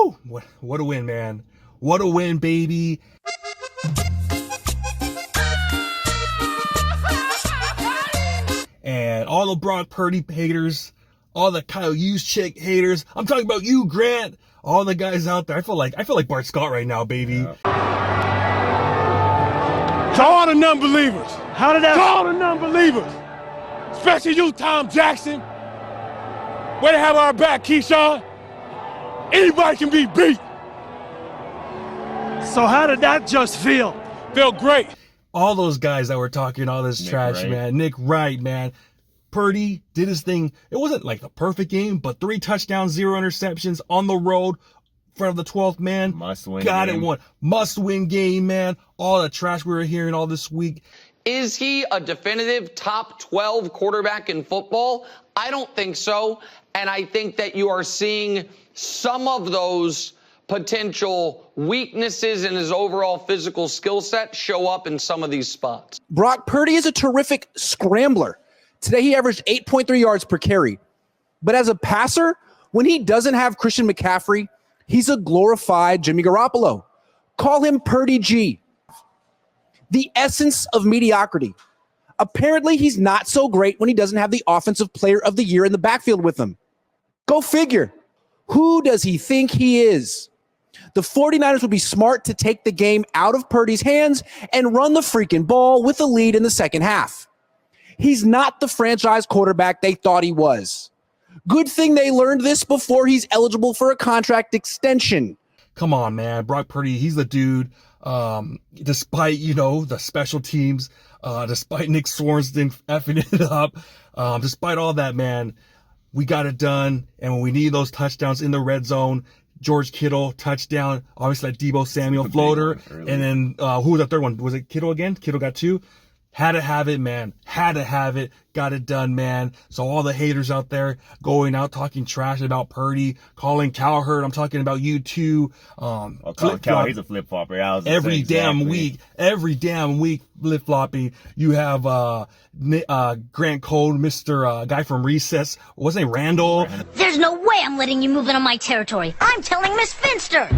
Woo! What a win, man. What a win, baby. And all the Brock Purdy haters, all the Kyle Juszczyk haters. I'm talking about you, Grant. All the guys out there. I feel like Bart Scott right now, baby. Yeah. To all the non-believers. How did that? To all the non-believers. Especially you, Tom Jackson. Way to have our back, Keyshawn. Anybody can be beat. So how did that just feel? Feel great. All those guys that were talking all this trash, Wright. man. Nick Wright, man. Purdy did his thing. It wasn't like the perfect game, but 3 touchdowns, 0 interceptions on the road in front of the 12th man. Must win. Got game. it won. Must win game, man. All the trash we were hearing all this week. Is he a definitive top 12 quarterback in football? I don't think so. And I think that you are seeing some of those potential weaknesses in his overall physical skill set show up in some of these spots. Brock Purdy is a terrific scrambler. Today he averaged 8.3 yards per carry. But as a passer, when he doesn't have Christian McCaffrey, he's a glorified Jimmy Garoppolo. Call him Purdy G. The essence of mediocrity. Apparently, he's not so great when he doesn't have the offensive player of the year in the backfield with him. Go figure. Who does he think he is? The 49ers would be smart to take the game out of Purdy's hands and run the freaking ball with a lead in the second half. He's not the franchise quarterback they thought he was. Good thing they learned this before he's eligible for a contract extension. Come on, man. Brock Purdy, he's the dude. Despite, the special teams, despite Nick Sorensen effing it up, despite all that, man, we got it done. And when we need those touchdowns in the red zone, George Kittle, touchdown, obviously that Deebo Samuel floater. And then, who was the third one? Was it Kittle again? Kittle got 2. Had to have it, man. Had to have it. Got it done, man. So all the haters out there going out talking trash about Purdy, calling Cowherd. I'm talking about you too. Cowherd, he's a flip-flopper. Every damn week flip-flopping. You have Grant Cohn, Mr. Guy from Recess. Wasn't it Randall? There's no way I'm letting you move in on my territory. I'm telling Miss Finster.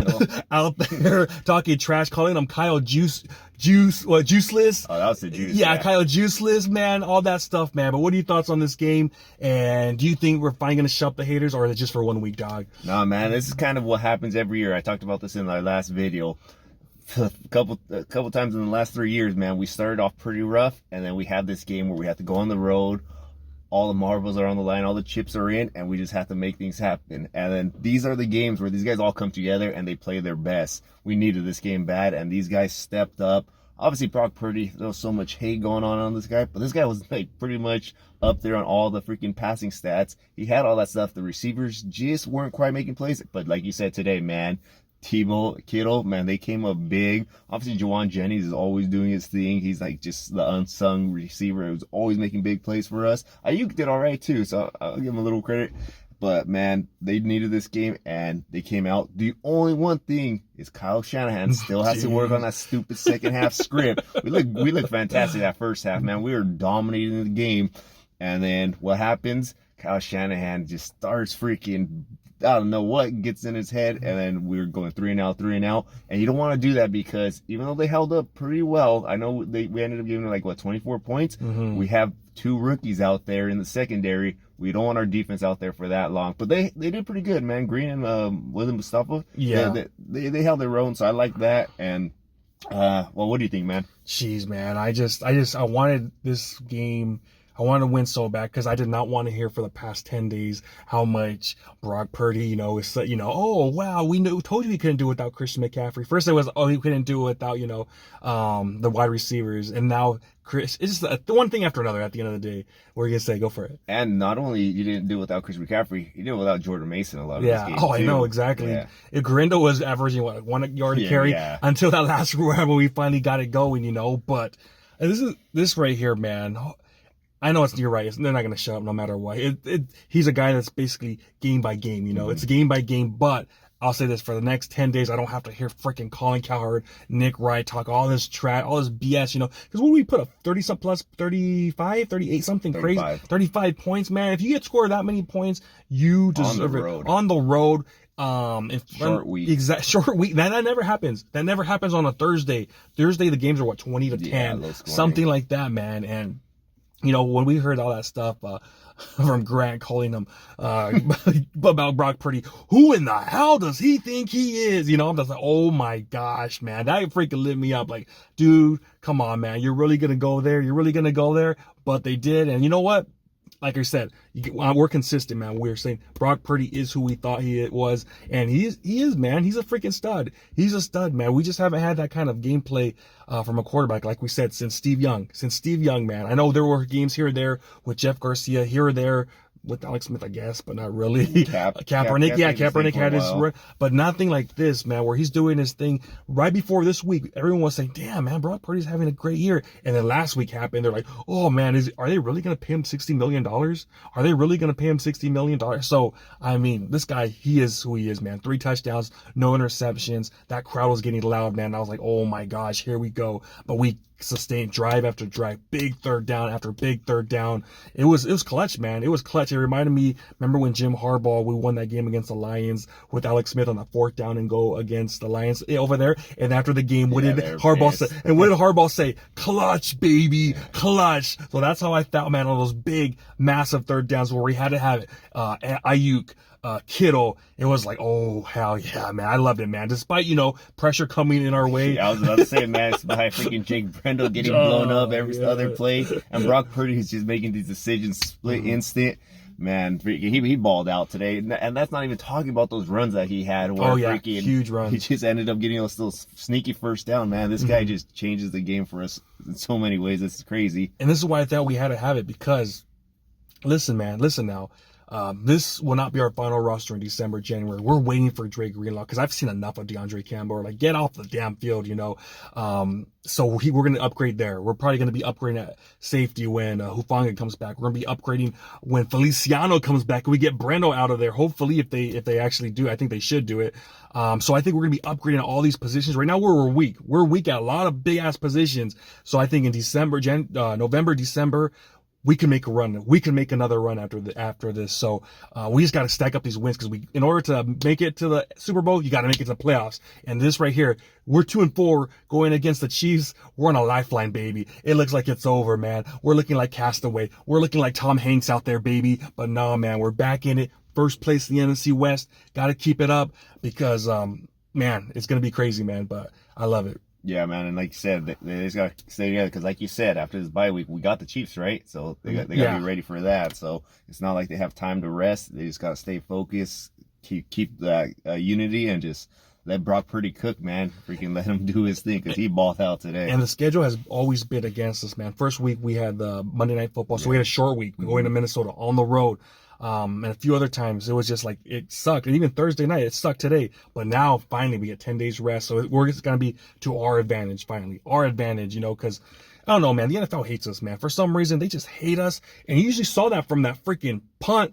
Out there talking trash, calling him Kyle Juiceless. Oh, that was the juice. Yeah, Kyle Juiceless, man. All that stuff, man. But what are your thoughts on this game? And do you think we're finally going to shut up the haters, or is it just for 1 week, dog? Nah, man. This is kind of what happens every year. I talked about this in our last video. A couple times in the last 3 years, man, we started off pretty rough, and then we had this game where we have to go on the road. All the marbles are on the line, all the chips are in, and we just have to make things happen. And then these are the games where these guys all come together and they play their best. We needed this game bad, and these guys stepped up. Obviously, Brock Purdy, there was so much hate going on this guy, but this guy was like pretty much up there on all the freaking passing stats. He had all that stuff. The receivers just weren't quite making plays, but like you said today, man, Deebo, Kittle, man, they came up big. Obviously, Juwan Jennings is always doing his thing. He's like just the unsung receiver who's always making big plays for us. Ayuk did all right too, so I'll give him a little credit. But, man, they needed this game, and they came out. The only one thing is Kyle Shanahan still has to work on that stupid second-half script. We look fantastic that first half, man. We were dominating the game. And then what happens? Kyle Shanahan just starts freaking, I don't know what gets in his head, and then we're going 3-and-out. And you don't want to do that because even though they held up pretty well, I know we ended up giving them 24 points. Mm-hmm. We have 2 rookies out there in the secondary. We don't want our defense out there for that long. But they did pretty good, man. Green and William Mustafa. Yeah. They held their own, so I like that. And, well, what do you think, man? Jeez, man. I wanted this game. I wanted to win so bad because I did not want to hear for the past 10 days how much Brock Purdy, is, oh, wow, told you he couldn't do it without Christian McCaffrey. First it was, he couldn't do it without, the wide receivers. And now Chris, it's just one thing after another at the end of the day. What are you going to say? Go for it. And not only you didn't do it without Chris McCaffrey, you did it without Jordan Mason a lot of this game. I know, exactly. Yeah. Grindo was averaging, 1 yard a carry until that last round when we finally got it going, But this right here, man. I know you're right. They're not going to shut up no matter what. He's a guy that's basically game by game, Mm-hmm. It's game by game, but I'll say this, for the next 10 days, I don't have to hear freaking Colin Cowherd, Nick Wright talk all this trash, all this BS, because when we put a 30-something plus 35, 38 something 35. Crazy, 35 points, man. If you get scored that many points, you deserve it. On the road. Short week. Short week. That never happens. That never happens on a Thursday. Thursday, the games are what, 20 to 10, something like that, man. And, you know, when we heard all that stuff, from Grant calling him, about Brock Purdy, who in the hell does he think he is? You know, I'm just like, oh my gosh, man, that freaking lit me up. Like, dude, come on, man. You're really going to go there. You're really going to go there. But they did. And you know what? Like I said, we're consistent, man. We're saying Brock Purdy is who we thought he was, and he is, man. He's a freaking stud. He's a stud, man. We just haven't had that kind of gameplay from a quarterback, like we said, since Steve Young. Man. I know there were games here or there with Jeff Garcia, here or there with Alex Smith, I guess, but not really. Kaepernick had his run, but nothing like this, man, where he's doing his thing. Right before this week, everyone was saying, damn, man, Brock Purdy's having a great year. And then last week happened. They're like, oh, man, are they really going to pay him $60 million? Are they really going to pay him $60 million? So, I mean, this guy, he is who he is, man. 3 touchdowns, no interceptions. That crowd was getting loud, man. I was like, oh, my gosh, here we go. But we sustained drive after drive, big third down after big third down. It was clutch, man. It was clutch. It reminded me, remember when Jim Harbaugh, we won that game against the Lions with Alex Smith on the 4th down and go against the Lions over there. And after the game, what did Harbaugh say? Clutch, baby, clutch. So that's how I felt, man, on those big, massive third downs where we had to have it. Ayuk, Kittle, it was like, oh, hell yeah, man. I loved it, man. Despite, you know, pressure coming in our way. I was about to say, man, it's by freaking Jake Brendel getting blown up every other play. And Brock Purdy is just making these decisions split instant. Man, he balled out today. And that's not even talking about those runs that he had. Where huge runs. He just ended up getting those little sneaky first down, man. This guy just changes the game for us in so many ways. This is crazy. And this is why I thought we had to have it, because, listen, man, listen now. This will not be our final roster in December, January. We're waiting for Dre Greenlaw because I've seen enough of DeAndre Campbell. Like, get off the damn field, you know. So we're going to upgrade there. We're probably going to be upgrading at safety when Hufanga comes back. We're going to be upgrading when Feliciano comes back. We get Brendo out of there. Hopefully, if they actually do, I think they should do it. So I think we're going to be upgrading at all these positions. Right now, we're weak. We're weak at a lot of big ass positions. So I think in November, December, we can make a run. We can make another run after this. So we just got to stack up these wins, because in order to make it to the Super Bowl, you got to make it to the playoffs. And this right here, we're 2-4 going against the Chiefs. We're on a lifeline, baby. It looks like it's over, man. We're looking like Castaway. We're looking like Tom Hanks out there, baby. But no, man, we're back in it. First place in the NFC West. Got to keep it up, because, man, it's going to be crazy, man. But I love it. Yeah, man, and like you said, they just got to stay together, because like you said, after this bye week, we got the Chiefs, right? So they got to be ready for that. So it's not like they have time to rest. They just got to stay focused, keep that unity, and just let Brock Purdy cook, man. Freaking let him do his thing, because he balled out today. And the schedule has always been against us, man. First week, we had the Monday Night Football, so we had a short week going to Minnesota on the road. And a few other times, it was just like, it sucked. And even Thursday night, it sucked today. But now, finally, we get 10 days rest. So we're just going to be to our advantage, finally. Our advantage, you know, because, I don't know, man. The NFL hates us, man. For some reason, they just hate us. And you usually saw that from that freaking punt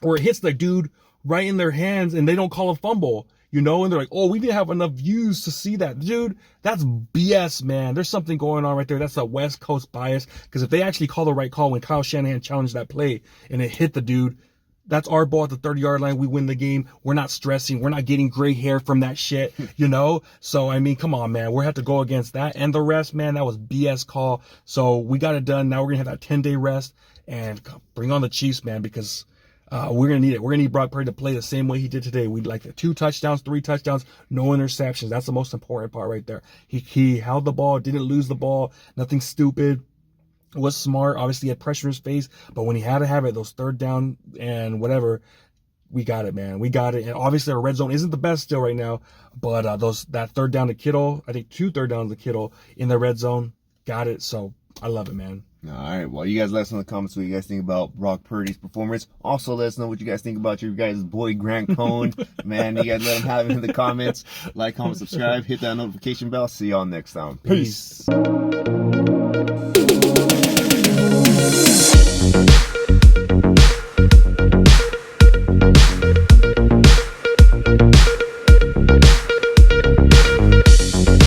where it hits the dude right in their hands and they don't call a fumble. You know, and they're like, oh, we didn't have enough views to see that. Dude, that's BS, man. There's something going on right there. That's a West Coast bias. Because if they actually call the right call when Kyle Shanahan challenged that play and it hit the dude, that's our ball at the 30-yard line. We win the game. We're not stressing. We're not getting gray hair from that shit, you know? So, I mean, come on, man. We have to go against that. And the rest, man, that was BS call. So we got it done. Now we're going to have that 10-day rest and bring on the Chiefs, man, because we're going to need it. We're going to need Brock Purdy to play the same way he did today. We'd like the 2 touchdowns, 3 touchdowns, no interceptions. That's the most important part right there. He held the ball, didn't lose the ball, nothing stupid. Was smart. Obviously, he had pressure in his face, but when he had to have it, those third down and whatever, we got it, man. We got it. And obviously, our red zone isn't the best still right now, but that third down to Kittle, I think 2 third downs to Kittle in the red zone, got it. So I love it, man. All right. Well, you guys let us know in the comments what you guys think about Brock Purdy's performance. Also, let us know what you guys think about your guys' boy Grant Cohn. Man, you guys let him have it in the comments. Like, comment, subscribe, hit that notification bell. See y'all next time. Peace.